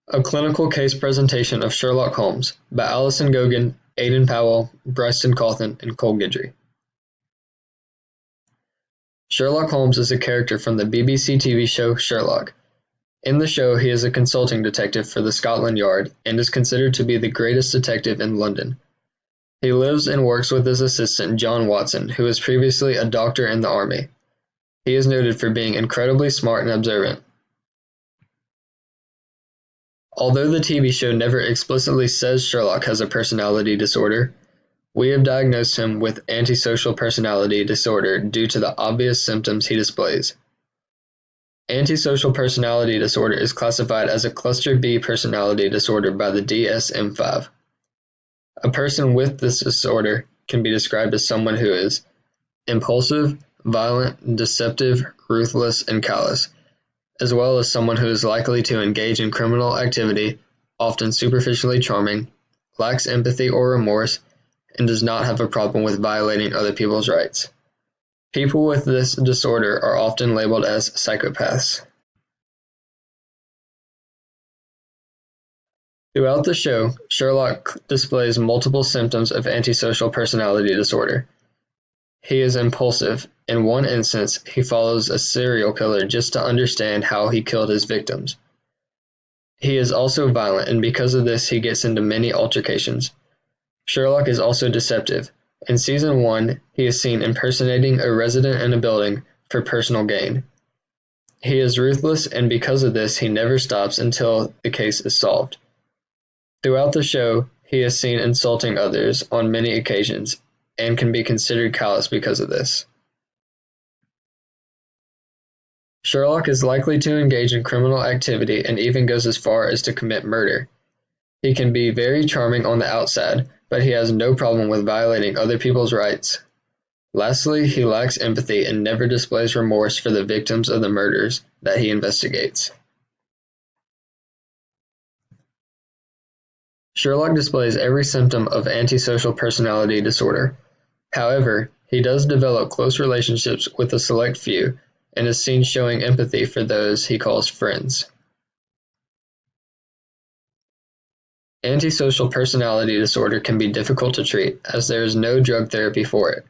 A Clinical Case Presentation of Sherlock Holmes by Alison Gogan, Aidan Powell, Bryson Cawthon, and Cole Guidry. Sherlock Holmes is a character from the BBC TV show Sherlock. In the show, he is a consulting detective for the Scotland Yard and is considered to be the greatest detective in London. He lives and works with his assistant John Watson, who was previously a doctor in the army. He is noted for being incredibly smart and observant. Although the TV show never explicitly says Sherlock has a personality disorder, we have diagnosed him with antisocial personality disorder due to the obvious symptoms he displays. Antisocial personality disorder is classified as a cluster B personality disorder by the DSM-5. A person with this disorder can be described as someone who is impulsive, violent, deceptive, ruthless, and callous, as well as someone who is likely to engage in criminal activity, often superficially charming, lacks empathy or remorse, and does not have a problem with violating other people's rights. People with this disorder are often labeled as psychopaths. Throughout the show, Sherlock displays multiple symptoms of antisocial personality disorder. He is impulsive. In one instance, he follows a serial killer just to understand how he killed his victims. He is also violent, and because of this, he gets into many altercations. Sherlock is also deceptive. In Season 1, he is seen impersonating a resident in a building for personal gain. He is ruthless, and because of this, he never stops until the case is solved. Throughout the show, he is seen insulting others on many occasions, and can be considered callous because of this. Sherlock is likely to engage in criminal activity and even goes as far as to commit murder. He can be very charming on the outside, but he has no problem with violating other people's rights. Lastly, he lacks empathy and never displays remorse for the victims of the murders that he investigates. Sherlock displays every symptom of antisocial personality disorder. However, he does develop close relationships with a select few and is seen showing empathy for those he calls friends. Antisocial personality disorder can be difficult to treat, as there is no drug therapy for it.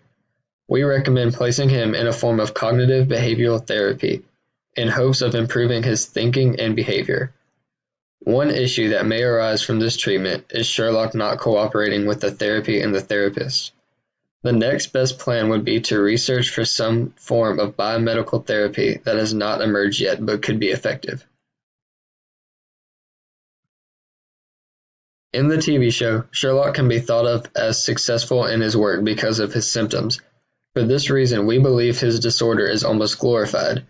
We recommend placing him in a form of cognitive behavioral therapy in hopes of improving his thinking and behavior. One issue that may arise from this treatment is Sherlock not cooperating with the therapy and the therapist. The next best plan would be to research for some form of biomedical therapy that has not emerged yet but could be effective. In the TV show, Sherlock can be thought of as successful in his work because of his symptoms. For this reason, we believe his disorder is almost glorified.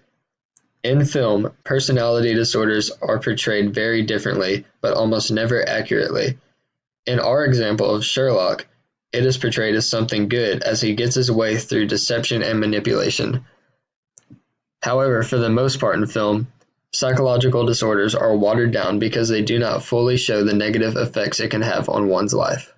In film, personality disorders are portrayed very differently, but almost never accurately. In our example of Sherlock, it is portrayed as something good as he gets his way through deception and manipulation. However, for the most part in film, psychological disorders are watered down because they do not fully show the negative effects it can have on one's life.